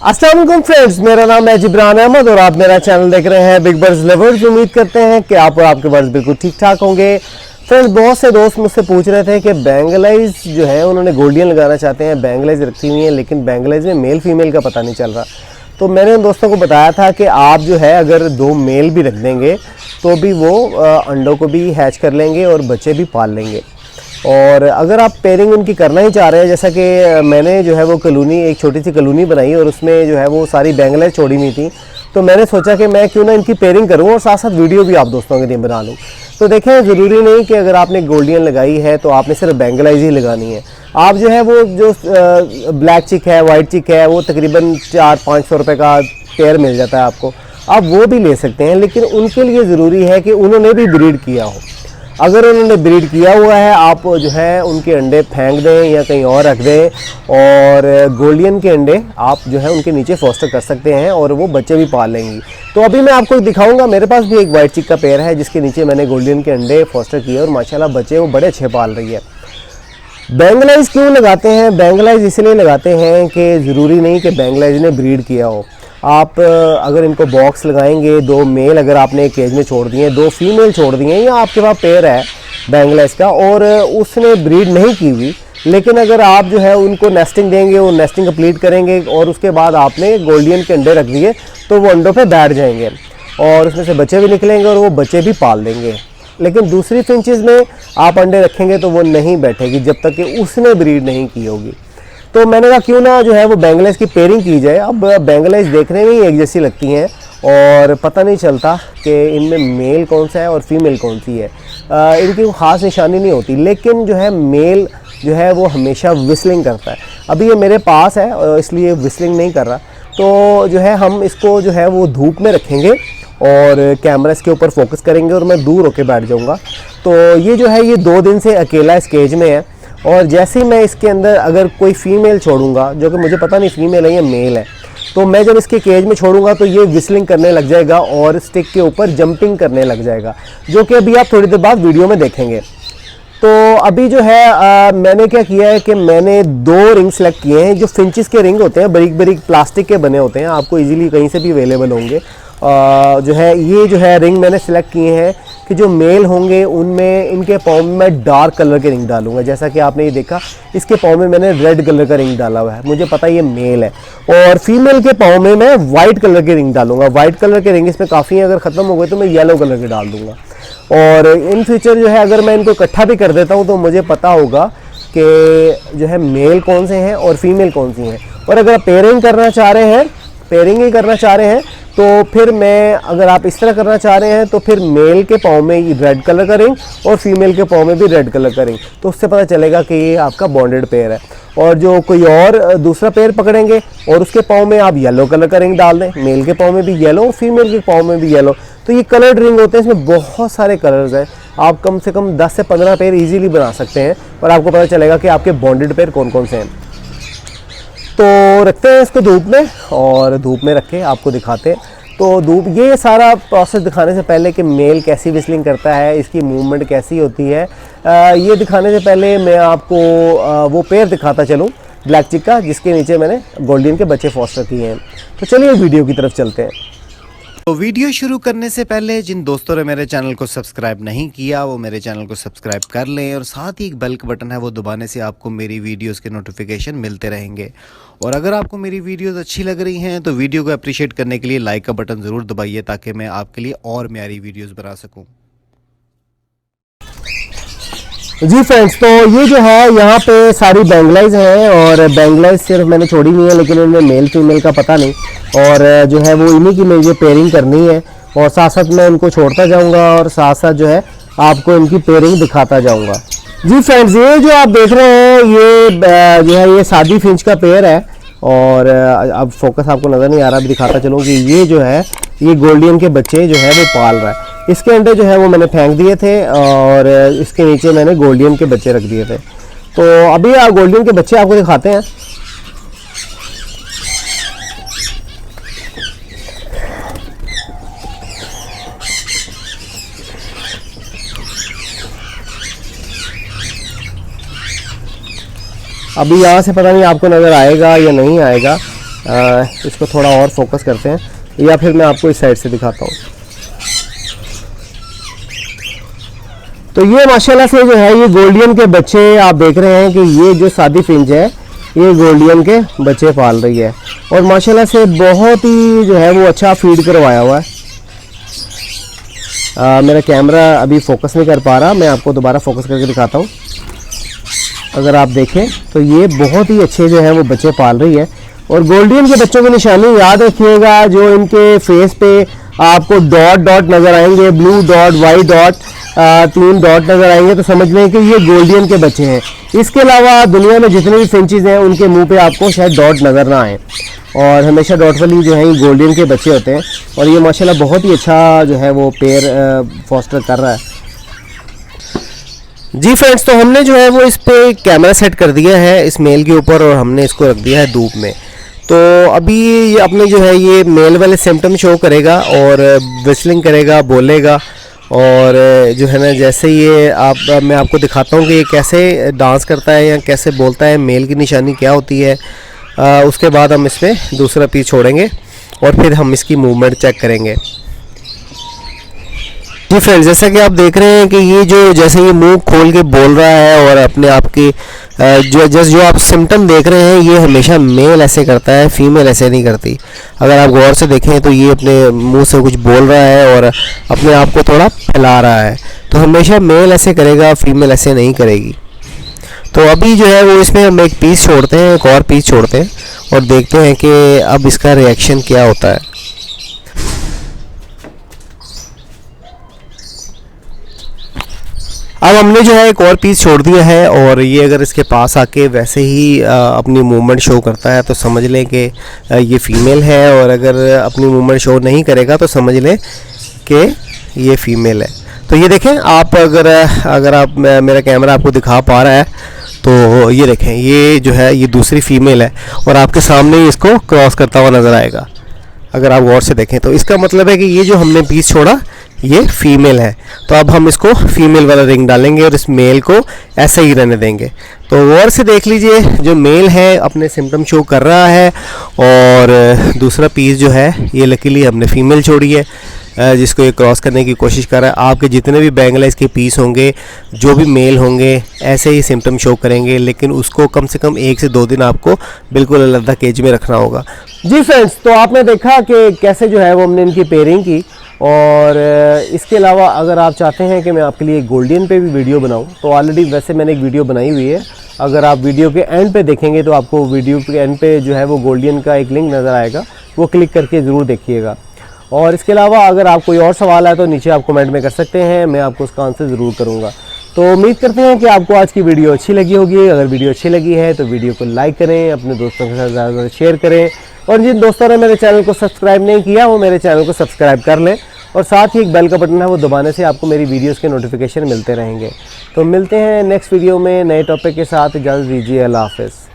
अस्सलाम वालेकुम फ्रेंड्स, मेरा नाम है जिब्रान अहमद और आप मेरा चैनल देख रहे हैं बिग बर्ड्स लवर्स। उम्मीद करते हैं कि आप और आपके बर्ड्स बिल्कुल ठीक ठाक होंगे। फ्रेंड्स, बहुत से दोस्त मुझसे पूछ रहे थे कि बेंगलाइज जो है उन्होंने गोल्डियन लगाना चाहते हैं, बेंगलाइज रखी हुई है लेकिन बेंगलाइज में मेल फीमेल का पता नहीं चल रहा। तो मैंने उन दोस्तों को बताया था कि आप जो है अगर 2 मेल भी रख देंगे तो भी वो अंडों को भी हैच कर लेंगे और बच्चे भी पाल लेंगे। और अगर आप पेयरिंग उनकी करना ही चाह रहे हैं, जैसा कि मैंने जो है वो कॉलोनी, एक छोटी सी कॉलोनी बनाई और उसमें जो है वो सारी बेंगलाइज छोड़ी हुई थी, तो मैंने सोचा कि मैं क्यों ना इनकी पेयरिंग करूं और साथ साथ वीडियो भी आप दोस्तों के लिए बना लूं। तो देखें, ज़रूरी नहीं कि अगर आपने गोल्डियन लगाई है तो आपने सिर्फ बेंगलाइज ही लगानी है। आप जो है वो जो ब्लैक चिक है, वाइट चिक है, वो तकरीबन 400-500 रुपये का पेयर मिल जाता है आपको, आप वो भी ले सकते हैं। लेकिन उनके लिए ज़रूरी है कि उन्होंने भी ब्रीड किया हो। अगर उन्होंने ब्रीड किया हुआ है, आप जो है उनके अंडे फेंक दें या कहीं और रख दें और गोल्डियन के अंडे आप जो है उनके नीचे फोस्टर कर सकते हैं और वो बच्चे भी पाल लेंगी। तो अभी मैं आपको दिखाऊंगा, मेरे पास भी एक वाइट चिक का पेयर है जिसके नीचे मैंने गोल्डियन के अंडे फोस्टर किए और माशाल्लाह बच्चे वो बड़े अच्छे पाल रही है। बेंगलाइज क्यों लगाते हैं? बेंगलाइज इसलिए लगाते हैं कि ज़रूरी नहीं कि बेंगलाइज ने ब्रीड किया हो। आप अगर इनको बॉक्स लगाएंगे, 2 मेल अगर आपने एक केज में छोड़ दिए, 2 फीमेल छोड़ दिए, या आपके पास पेयर है बेंगलाइज का और उसने ब्रीड नहीं की हुई, लेकिन अगर आप जो है उनको नेस्टिंग देंगे, वो नेस्टिंग कंप्लीट करेंगे और उसके बाद आपने गोल्डियन के अंडे रख दिए तो वो अंडों पे बैठ जाएंगे और उसमें से बच्चे भी निकलेंगे और वो बच्चे भी पाल देंगे। लेकिन दूसरी फिंचेस में आप अंडे रखेंगे तो वो नहीं बैठेगी जब तक कि उसने ब्रीड नहीं की होगी। तो मैंने कहा क्यों ना जो है वो बेंगलाइज की पेयरिंग की जाए। अब बेंगलाइज देखने में ही एक जैसी लगती हैं और पता नहीं चलता कि इनमें मेल कौन सा है और फीमेल कौन सी है। इनकी कोई ख़ास निशानी नहीं होती, लेकिन जो है मेल जो है वो हमेशा विस्लिंग करता है। अभी ये मेरे पास है इसलिए विस्लिंग नहीं कर रहा। तो जो है हम इसको जो है वो धूप में रखेंगे और कैमरा इसके ऊपर फोकस करेंगे और मैं दूर होके बैठ जाऊंगा। तो ये जो है ये 2 दिन से अकेला इस केज में है और जैसे ही मैं इसके अंदर अगर कोई फीमेल छोड़ूंगा, जो कि मुझे पता नहीं फीमेल है या मेल है, तो मैं जब इसके केज में छोड़ूंगा तो ये विस्लिंग करने लग जाएगा और स्टिक के ऊपर जंपिंग करने लग जाएगा, जो कि अभी आप थोड़ी देर बाद वीडियो में देखेंगे। तो अभी जो है मैंने क्या किया है कि मैंने 2 रिंग सेलेक्ट किए हैं, जो फिंचिस के रिंग होते हैं, बारीक बारीक प्लास्टिक के बने होते हैं, आपको इजीली कहीं से भी अवेलेबल होंगे। जो है ये जो है रिंग मैंने सेलेक्ट किए हैं कि जो मेल होंगे उनमें इनके पाँव में मैं डार्क कलर के रिंग डालूंगा। जैसा कि आपने ये देखा, इसके पाँव में मैंने रेड कलर का रिंग डाला हुआ है, मुझे पता है ये मेल है। और फीमेल के पाँव में मैं वाइट कलर के रिंग डालूंगा। वाइट कलर के रिंग इसमें काफ़ी हैं, अगर ख़त्म हो गए तो मैं येलो कलर के डाल दूंगा। और इन फ्यूचर जो है अगर मैं इनको इकट्ठा भी कर देता हूँ तो मुझे पता होगा कि जो है मेल कौन से हैं और फीमेल कौन सी हैं। और अगर आप पेयरिंग करना चाह रहे हैं, पेयरिंग ही करना चाह रहे हैं, तो फिर मैं, अगर आप इस तरह करना चाह रहे हैं तो फिर मेल के पाँव में रेड कलर का रिंग और फीमेल के पाँव में भी रेड कलर का रिंग, तो उससे पता चलेगा कि ये आपका बॉन्डेड पेयर है। और जो कोई और दूसरा पेयर पकड़ेंगे और उसके पाँव में आप येलो कलर का रिंग डाल दें, मेल के पाँव में भी येलो और फीमेल के पाँव में भी येलो, तो ये कलर्ड रिंग होते हैं। इसमें बहुत सारे कलर्स हैं, आप कम से कम 10 से 15 पेयर ईजिली बना सकते हैं और आपको पता चलेगा कि आपके बॉन्डेड पेयर कौन कौन से हैं। तो रखते हैं इसको धूप में और धूप में रख के आपको दिखाते हैं। तो धूप, ये सारा प्रोसेस दिखाने से पहले कि मेल कैसी विस्लिंग करता है, इसकी मूवमेंट कैसी होती है, ये दिखाने से पहले मैं आपको वो पेयर दिखाता चलूँ ब्लैक चिक का, जिसके नीचे मैंने गोल्डियन के बच्चे फोस्टर किए हैं। तो चलिए वीडियो की तरफ चलते हैं। तो वीडियो शुरू करने से पहले जिन दोस्तों ने मेरे चैनल को सब्सक्राइब नहीं किया वो मेरे चैनल को सब्सक्राइब कर लें और साथ ही एक बेल का बटन है वो दबाने से आपको मेरी वीडियोस के नोटिफिकेशन मिलते रहेंगे। और अगर आपको मेरी वीडियोस अच्छी लग रही हैं तो वीडियो को अप्रिशिएट करने के लिए लाइक का बटन ज़रूर दबाइए ताकि मैं आपके लिए और म्यारी वीडियोज़ बना सकूँ। जी फ्रेंड्स, तो ये जो है यहाँ पे सारी बेंगलाइज हैं और बेंगलाइज सिर्फ मैंने छोड़ी हुई है, लेकिन इनमें मेल फीमेल का पता नहीं। और जो है वो इन्हीं की मुझे पेयरिंग करनी है और साथ साथ मैं इनको छोड़ता जाऊँगा और साथ साथ जो है आपको इनकी पेयरिंग दिखाता जाऊँगा। जी फ्रेंड्स, ये जो आप देख रहे हैं ये जो है ये सादी फिंच का पेयर है और अब फोकस आपको नज़र नहीं आ रहा, भी दिखाता चलूँ कि ये जो है ये गोल्डियन के बच्चे जो है वो पाल रहा है। इसके अंडे जो है वो मैंने फेंक दिए थे और इसके नीचे मैंने गोल्डियन के बच्चे रख दिए थे। तो अभी गोल्डियन के बच्चे आपको दिखाते हैं। अभी यहाँ से पता नहीं आपको नज़र आएगा या नहीं आएगा, इसको थोड़ा और फोकस करते हैं, या फिर मैं आपको इस साइड से दिखाता हूँ। तो ये माशाल्लाह से जो है ये गोल्डियन के बच्चे आप देख रहे हैं कि ये जो सादी फिंच है ये गोल्डियन के बच्चे पाल रही है, और माशाल्लाह से बहुत ही जो है वो अच्छा फीड करवाया हुआ है। मेरा कैमरा अभी फोकस नहीं कर पा रहा, मैं आपको दोबारा फोकस करके दिखाता हूँ। अगर आप देखें तो ये बहुत ही अच्छे जो है वो बच्चे पाल रही है। और गोल्डियन के बच्चों की निशानी याद रखिएगा, जो इनके फेस पे आपको डॉट डॉट नज़र आएंगे, blue dot, white dot, 3 dot नज़र आएंगे, तो समझ लें कि ये गोल्डियन के बच्चे हैं। इसके अलावा दुनिया में जितने भी फिंचेस हैं उनके मुंह पे आपको शायद डॉट नज़र ना आए, और हमेशा डॉट वाली जो है ये गोल्डियन के बच्चे होते हैं। और ये माशाल्लाह बहुत ही अच्छा जो है वो पेयर फॉस्टर कर रहा है। जी फ्रेंड्स, तो हमने जो है वो इस पे कैमरा सेट कर दिया है इस मेल के ऊपर, और हमने इसको रख दिया है धूप में। तो अभी ये अपने जो है ये मेल वाले सिम्टम शो करेगा और विस्लिंग करेगा, बोलेगा, और जो है ना जैसे ये मैं आपको दिखाता हूँ कि ये कैसे डांस करता है या कैसे बोलता है, मेल की निशानी क्या होती है। उसके बाद हम इसमें दूसरा पीस छोड़ेंगे और फिर हम इसकी मूवमेंट चेक करेंगे। जी फ्रेंड्स, जैसा कि आप देख रहे हैं कि ये जैसे ये मुंह खोल के बोल रहा है और अपने आप की जो आप सिम्टम देख रहे हैं, ये हमेशा मेल ऐसे करता है, फीमेल ऐसे नहीं करती। अगर आप गौर से देखें तो ये अपने मुंह से कुछ बोल रहा है और अपने आप को थोड़ा फैला रहा है, तो हमेशा मेल ऐसे करेगा, फीमेल ऐसे नहीं करेगी। तो अभी जो है वो इसमें हम एक पीस छोड़ते हैं, एक और पीस छोड़ते हैं और देखते हैं कि अब इसका रिएक्शन क्या होता है। अब हमने जो है एक और पीस छोड़ दिया है, और ये अगर इसके पास आके वैसे ही अपनी मूवमेंट शो करता है तो समझ लें कि ये फीमेल है, और अगर अपनी मूवमेंट शो नहीं करेगा तो समझ लें कि ये फीमेल है। तो ये देखें आप, अगर आप मेरा कैमरा आपको दिखा पा रहा है तो ये देखें, ये जो है ये दूसरी फीमेल है और आपके सामने ही इसको क्रॉस करता हुआ नज़र आएगा। अगर आप गौर से देखें तो इसका मतलब है कि ये जो हमने पीस छोड़ा ये फीमेल है। तो अब हम इसको फीमेल वाला रिंग डालेंगे और इस मेल को ऐसे ही रहने देंगे। तो गौर से देख लीजिए, जो मेल है अपने सिम्टम शो कर रहा है, और दूसरा पीस जो है ये लकीली हमने फीमेल छोड़ी है, जिसको ये क्रॉस करने की कोशिश कर रहा है। आपके जितने भी बैंगलाइज के पीस होंगे, जो भी मेल होंगे, ऐसे ही सिम्टम शो करेंगे, लेकिन उसको कम से कम 1 से 2 दिन आपको बिल्कुल अलग केज में रखना होगा। जी फ्रेंड्स, तो आपने देखा कि कैसे जो है वो हमने इनकी पेयरिंग की, और इसके अलावा अगर आप चाहते हैं कि मैं आपके लिए गोल्डियन पे भी वीडियो बनाऊं, तो ऑलरेडी वैसे मैंने एक वीडियो बनाई हुई है। अगर आप वीडियो के एंड पे देखेंगे तो आपको वीडियो के एंड पे जो है वो गोल्डियन का एक लिंक नज़र आएगा, वो क्लिक करके ज़रूर देखिएगा। और इसके अलावा अगर आप कोई और सवाल है तो नीचे आप कमेंट में कर सकते हैं, मैं आपको उसका आंसर ज़रूर करूँगा। तो उम्मीद करते हैं कि आपको आज की वीडियो अच्छी लगी होगी। अगर वीडियो अच्छी लगी है तो वीडियो को लाइक करें, अपने दोस्तों के साथ ज़्यादा से ज़्यादा शेयर करें, और जिन दोस्तों ने मेरे चैनल को सब्सक्राइब नहीं किया वो मेरे चैनल को सब्सक्राइब कर लें, और साथ ही एक बेल का बटन है वो दबाने से आपको मेरी वीडियोस के नोटिफिकेशन मिलते रहेंगे। तो मिलते हैं नेक्स्ट वीडियो में नए टॉपिक के साथ। इजाज़त दीजिए, अल्लाह हाफ़िज़।